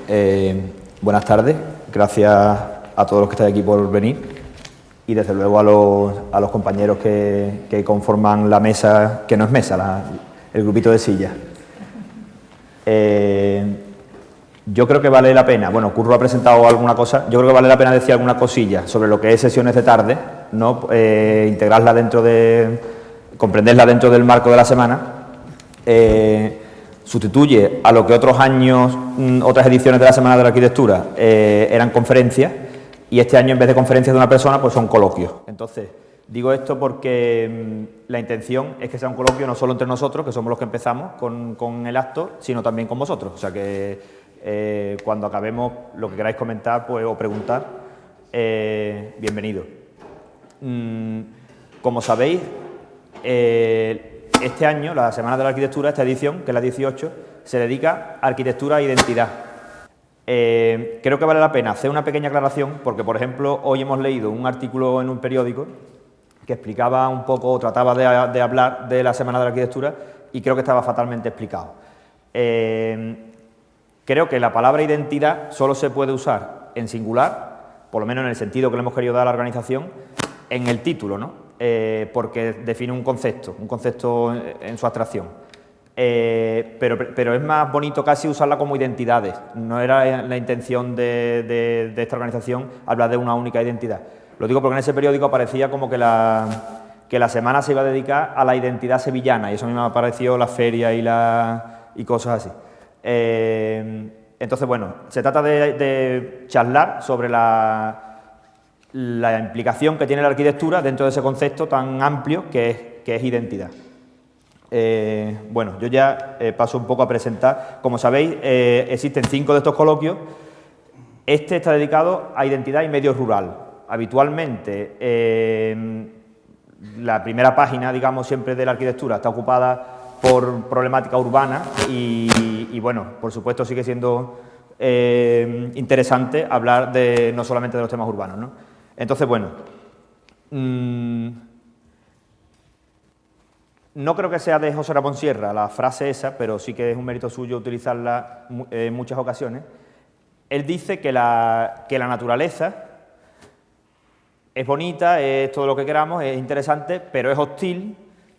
Buenas tardes, gracias a todos los que estáis aquí por venir y desde luego a los compañeros que conforman la mesa, que no es mesa, el grupito de sillas. Yo creo que vale la pena, bueno, Curro ha presentado alguna cosa, yo creo que vale la pena decir alguna cosilla sobre lo que es sesiones de tarde, ¿no? Integrarla comprenderla dentro del marco de la semana. Sustituye a lo que otros años, otras ediciones de la Semana de la Arquitectura eran conferencias, y este año en vez de conferencias de una persona pues son coloquios. Entonces, digo esto porque la intención es que sea un coloquio no solo entre nosotros, que somos los que empezamos con el acto, sino también con vosotros. O sea que cuando acabemos lo que queráis comentar pues, o preguntar, bienvenido. Como sabéis, este año, la Semana de la Arquitectura, esta edición, que es la 18, se dedica a arquitectura e identidad. Creo que vale la pena hacer una pequeña aclaración, porque, por ejemplo, hoy hemos leído un artículo en un periódico que explicaba un poco, trataba de hablar de la Semana de la Arquitectura, y creo que estaba fatalmente explicado. Creo que la palabra identidad solo se puede usar en singular, por lo menos en el sentido que le hemos querido dar a la organización, en el título, ¿no? Porque define un concepto en su abstracción. Pero es más bonito casi usarla como identidades. No era la intención de esta organización hablar de una única identidad. Lo digo porque en ese periódico aparecía como que la semana se iba a dedicar a la identidad sevillana, y eso a mí me ha parecido la feria y cosas así. Entonces, bueno, se trata de charlar sobre la implicación que tiene la arquitectura dentro de ese concepto tan amplio que es identidad. Bueno, yo ya paso un poco a presentar. Como sabéis, existen 5 de estos coloquios. Este está dedicado a identidad y medio rural. Habitualmente, la primera página, digamos, siempre de la arquitectura está ocupada por problemática urbana y bueno, por supuesto sigue siendo interesante hablar no solamente de los temas urbanos, ¿no? Entonces, bueno, no creo que sea de José Ramón Sierra la frase esa, pero sí que es un mérito suyo utilizarla en muchas ocasiones. Él dice que la naturaleza es bonita, es todo lo que queramos, es interesante, pero es hostil,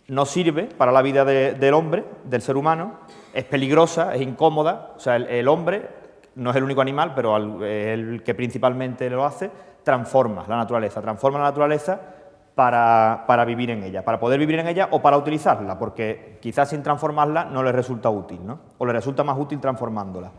no sirve para la vida del hombre, del ser humano, es peligrosa, es incómoda. O sea, el hombre no es el único animal, pero es el que principalmente lo hace, transforma la naturaleza para vivir en ella, para poder vivir en ella o para utilizarla, porque quizás sin transformarla no le resulta útil, ¿no? O le resulta más útil transformándola.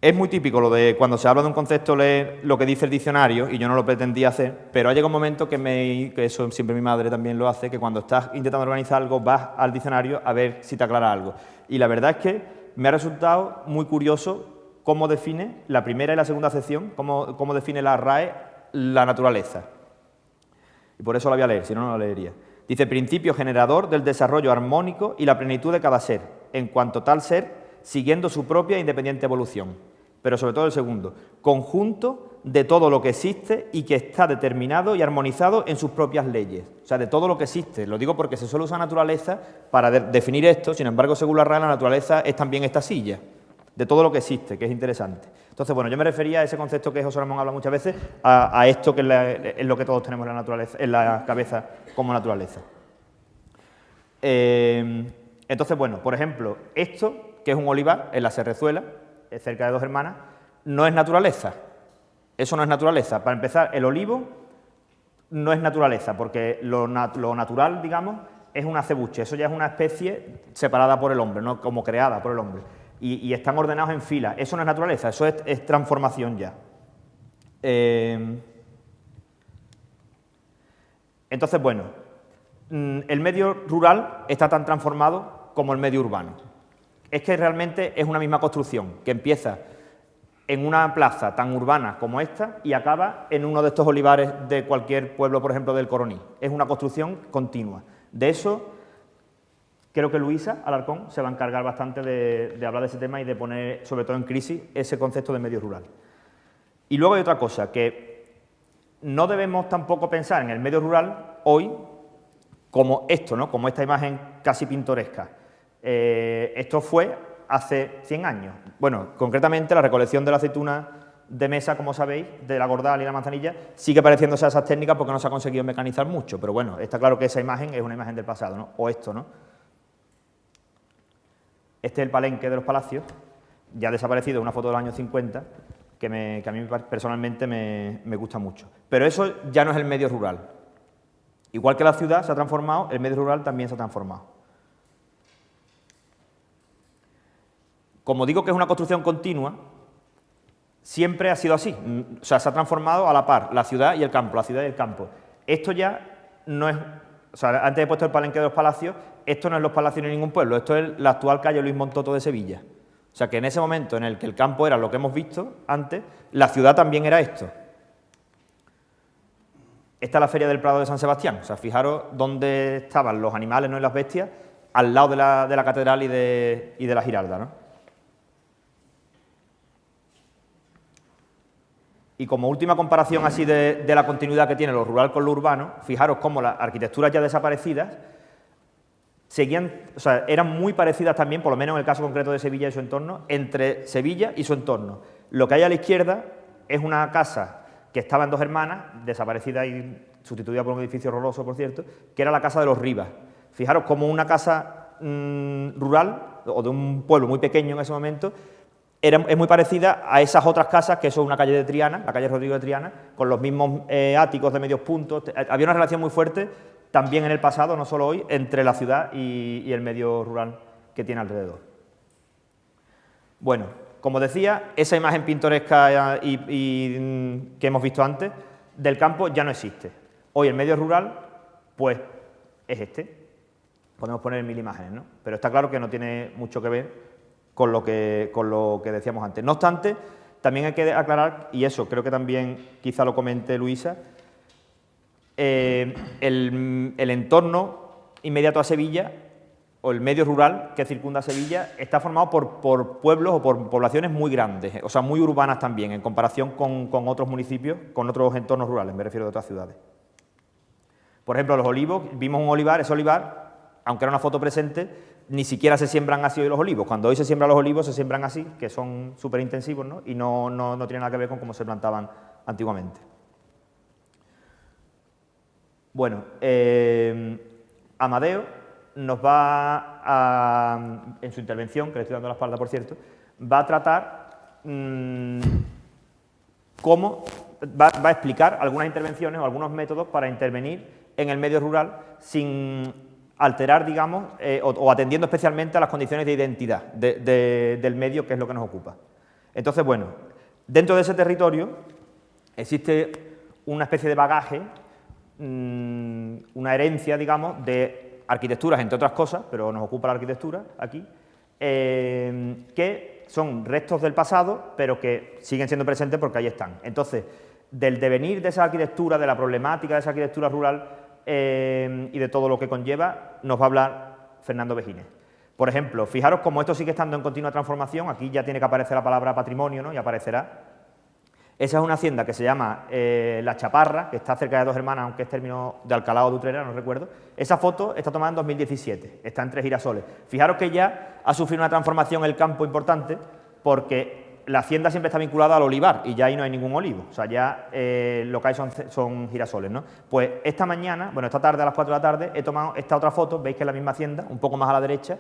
Es muy típico lo de cuando se habla de un concepto leer lo que dice el diccionario, y yo no lo pretendía hacer, pero ha llegado un momento que eso siempre mi madre también lo hace, que cuando estás intentando organizar algo vas al diccionario a ver si te aclara algo. Y la verdad es que me ha resultado muy curioso cómo define la primera y la segunda sección, cómo define la RAE la naturaleza. Y por eso la voy a leer, si no, no la leería. Dice: principio generador del desarrollo armónico y la plenitud de cada ser, en cuanto tal ser, siguiendo su propia e independiente evolución. Pero sobre todo el segundo, conjunto de todo lo que existe y que está determinado y armonizado en sus propias leyes. O sea, de todo lo que existe. Lo digo porque se suele usar naturaleza para definir esto, sin embargo, según la RAE, la naturaleza es también esta silla. De todo lo que existe, que es interesante. Entonces, bueno, yo me refería a ese concepto que José Ramón habla muchas veces, a esto que es lo que todos tenemos en la cabeza como naturaleza. Entonces, bueno, por ejemplo, esto, que es un olivar en la Serrezuela, cerca de Dos Hermanas, no es naturaleza. Eso no es naturaleza. Para empezar, el olivo no es naturaleza, porque lo natural, digamos, es un acebuche. Eso ya es una especie separada por el hombre, no como creada por el hombre. Y están ordenados en fila. Eso no es naturaleza, eso es transformación ya. Entonces, bueno, el medio rural está tan transformado como el medio urbano. Es que realmente es una misma construcción, que empieza en una plaza tan urbana como esta y acaba en uno de estos olivares de cualquier pueblo, por ejemplo, del Coroní. Es una construcción continua. De eso creo que Luisa Alarcón se va a encargar bastante de hablar de ese tema y de poner, sobre todo en crisis, ese concepto de medio rural. Y luego hay otra cosa, que no debemos tampoco pensar en el medio rural hoy como esto, ¿no? Como esta imagen casi pintoresca. Esto fue hace 100 años. Bueno, concretamente la recolección de la aceituna de mesa, como sabéis, de la gordal y la manzanilla, sigue pareciéndose a esas técnicas porque no se ha conseguido mecanizar mucho, pero bueno, está claro que esa imagen es una imagen del pasado, ¿no? O esto, ¿no? Este es el palenque de los palacios, ya desaparecido, una foto del año 50, que a mí personalmente me gusta mucho. Pero eso ya no es el medio rural. Igual que la ciudad se ha transformado, el medio rural también se ha transformado. Como digo que es una construcción continua, siempre ha sido así. O sea, se ha transformado a la par la ciudad y el campo, la ciudad y el campo. Esto ya no es... O sea, antes he puesto el palenque de los palacios, esto no es los palacios ni ningún pueblo, esto es la actual calle Luis Montoto de Sevilla. O sea, que en ese momento en el que el campo era lo que hemos visto antes, la ciudad también era esto. Esta es la Feria del Prado de San Sebastián. O sea, fijaros dónde estaban los animales, no, y las bestias, al lado de la catedral y de la Giralda, ¿no? Y como última comparación así de la continuidad que tiene lo rural con lo urbano, fijaros cómo las arquitecturas ya desaparecidas seguían, o sea, eran muy parecidas también, por lo menos en el caso concreto de Sevilla y su entorno, entre Sevilla y su entorno. Lo que hay a la izquierda es una casa que estaba en Dos Hermanas, desaparecida y sustituida por un edificio horroroso, por cierto, que era la casa de los Rivas. Fijaros cómo una casa rural, o de un pueblo muy pequeño en ese momento, es muy parecida a esas otras casas, que son una calle de Triana, la calle Rodrigo de Triana, con los mismos áticos de medios puntos. Había una relación muy fuerte, también en el pasado, no solo hoy, entre la ciudad y el medio rural que tiene alrededor. Bueno, como decía, esa imagen pintoresca que hemos visto antes del campo ya no existe. Hoy el medio rural, pues, es este. Podemos poner 1000 imágenes, ¿no? Pero está claro que no tiene mucho que ver con lo que decíamos antes. No obstante, también hay que aclarar, y eso creo que también quizá lo comente Luisa, el entorno inmediato a Sevilla, o el medio rural que circunda Sevilla, está formado por pueblos o por poblaciones muy grandes, o sea, muy urbanas también, en comparación con otros municipios, con otros entornos rurales, me refiero a otras ciudades. Por ejemplo, los olivos, vimos un olivar, ese olivar, aunque era una foto presente, ni siquiera se siembran así hoy los olivos. Cuando hoy se siembran los olivos, se siembran así, que son súper intensivos, ¿no? Y no tienen nada que ver con cómo se plantaban antiguamente. Bueno, Amadeo nos va a, en su intervención, que le estoy dando la espalda, por cierto, va a tratar cómo, va a explicar algunas intervenciones o algunos métodos para intervenir en el medio rural sin alterar, digamos, o atendiendo especialmente a las condiciones de identidad del medio, que es lo que nos ocupa. Entonces, bueno, dentro de ese territorio existe una especie de bagaje, una herencia, digamos, de arquitecturas, entre otras cosas, pero nos ocupa la arquitectura aquí, que son restos del pasado, pero que siguen siendo presentes porque ahí están. Entonces, del devenir de esa arquitectura, de la problemática de esa arquitectura rural y de todo lo que conlleva, nos va a hablar Fernando Vejines. Por ejemplo, fijaros cómo esto sigue estando en continua transformación, aquí ya tiene que aparecer la palabra patrimonio, ¿no? Y aparecerá. Esa es una hacienda que se llama La Chaparra, que está cerca de Dos Hermanas, aunque es término de Alcalá o de Utrera, no recuerdo. Esa foto está tomada en 2017, está entre Girasoles. Fijaros que ya ha sufrido una transformación el campo importante, porque la hacienda siempre está vinculada al olivar, y ya ahí no hay ningún olivo, o sea, ya lo que hay son girasoles, ¿no? Pues esta mañana, bueno, esta tarde a las 4 de la tarde, he tomado esta otra foto, veis que es la misma hacienda, un poco más a la derecha,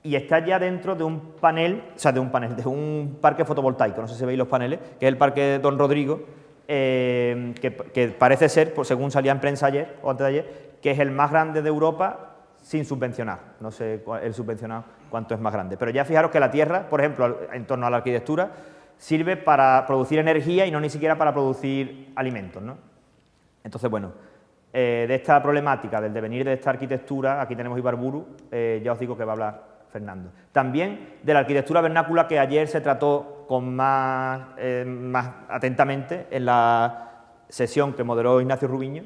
y está ya dentro de un panel, o sea, de un parque fotovoltaico, no sé si veis los paneles, que es el parque Don Rodrigo, que parece ser, pues, según salía en prensa ayer o antes de ayer, que es el más grande de Europa sin subvencionar. No sé el subvencionado cuánto es más grande. Pero ya fijaros que la tierra, por ejemplo, en torno a la arquitectura, sirve para producir energía y no ni siquiera para producir alimentos, ¿no? Entonces, bueno, de esta problemática, del devenir de esta arquitectura, aquí tenemos Ibarburu, ya os digo que va a hablar Fernando. También de la arquitectura vernácula, que ayer se trató con más atentamente en la sesión que moderó Ignacio Rubiño.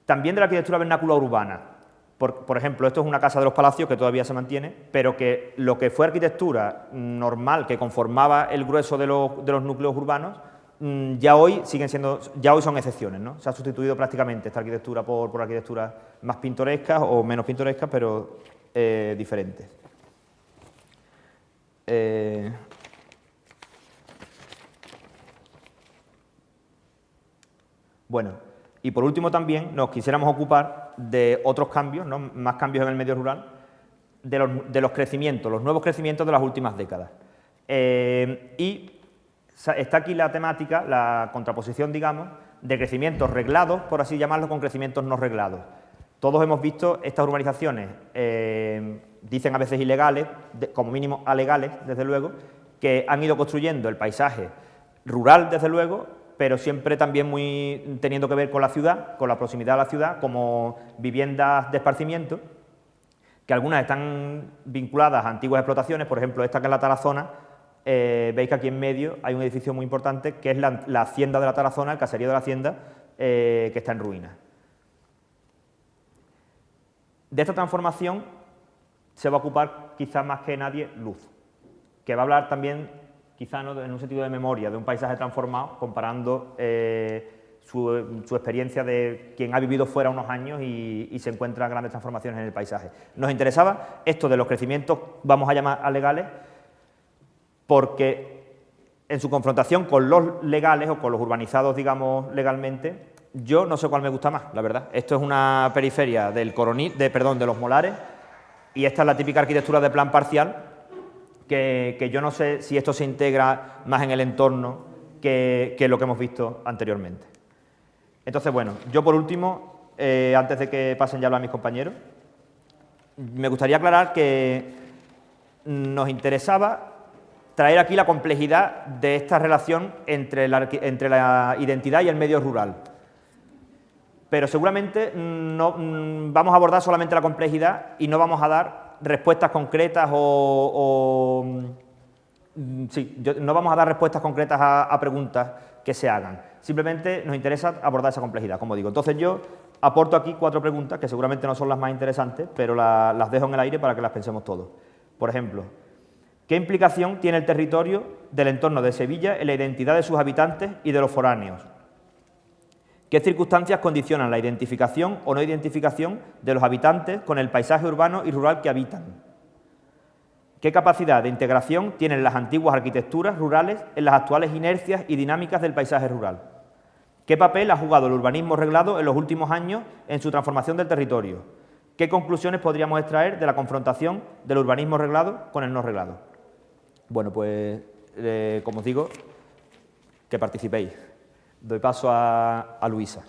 También de la arquitectura vernácula urbana. Por ejemplo, esto es una casa de los palacios que todavía se mantiene, pero que lo que fue arquitectura normal, que conformaba el grueso de los núcleos urbanos, ya hoy son excepciones, ¿no? Se ha sustituido prácticamente esta arquitectura por arquitecturas más pintorescas o menos pintorescas, pero diferentes. Bueno, y por último también nos quisiéramos ocupar de otros cambios, ¿no? Más cambios en el medio rural, de los crecimientos, los nuevos crecimientos de las últimas décadas. Y está aquí la temática, la contraposición, digamos, de crecimientos reglados, por así llamarlo, con crecimientos no reglados. Todos hemos visto estas urbanizaciones, dicen a veces ilegales, como mínimo alegales, desde luego, que han ido construyendo el paisaje rural, desde luego, pero siempre también muy teniendo que ver con la ciudad, con la proximidad a la ciudad, como viviendas de esparcimiento, que algunas están vinculadas a antiguas explotaciones, por ejemplo, esta que es la Tarazona. Veis que aquí en medio hay un edificio muy importante, que es la hacienda de la Tarazona, el caserío de la hacienda, que está en ruinas. De esta transformación se va a ocupar quizás más que nadie Luz, que va a hablar también, quizá ¿no? en un sentido de memoria, de un paisaje transformado, comparando su experiencia de quien ha vivido fuera unos años y se encuentra grandes transformaciones en el paisaje. Nos interesaba esto de los crecimientos, vamos a llamar alegales, porque en su confrontación con los legales o con los urbanizados, digamos, legalmente, yo no sé cuál me gusta más, la verdad. Esto es una periferia del de los Molares, y esta es la típica arquitectura de plan parcial, que yo no sé si esto se integra más en el entorno que lo que hemos visto anteriormente. Entonces, bueno, yo por último, antes de que pasen ya a hablar mis compañeros, me gustaría aclarar que nos interesaba traer aquí la complejidad de esta relación entre la identidad y el medio rural. Pero seguramente no vamos a abordar solamente la complejidad y no vamos a dar respuestas concretas no vamos a dar respuestas concretas a preguntas que se hagan. Simplemente nos interesa abordar esa complejidad, como digo. Entonces yo aporto aquí 4 preguntas, que seguramente no son las más interesantes, pero las dejo en el aire para que las pensemos todos. Por ejemplo, ¿qué implicación tiene el territorio del entorno de Sevilla en la identidad de sus habitantes y de los foráneos? ¿Qué circunstancias condicionan la identificación o no identificación de los habitantes con el paisaje urbano y rural que habitan? ¿Qué capacidad de integración tienen las antiguas arquitecturas rurales en las actuales inercias y dinámicas del paisaje rural? ¿Qué papel ha jugado el urbanismo reglado en los últimos años en su transformación del territorio? ¿Qué conclusiones podríamos extraer de la confrontación del urbanismo reglado con el no reglado? Bueno, pues, como os digo, que participéis. Doy paso a Luisa.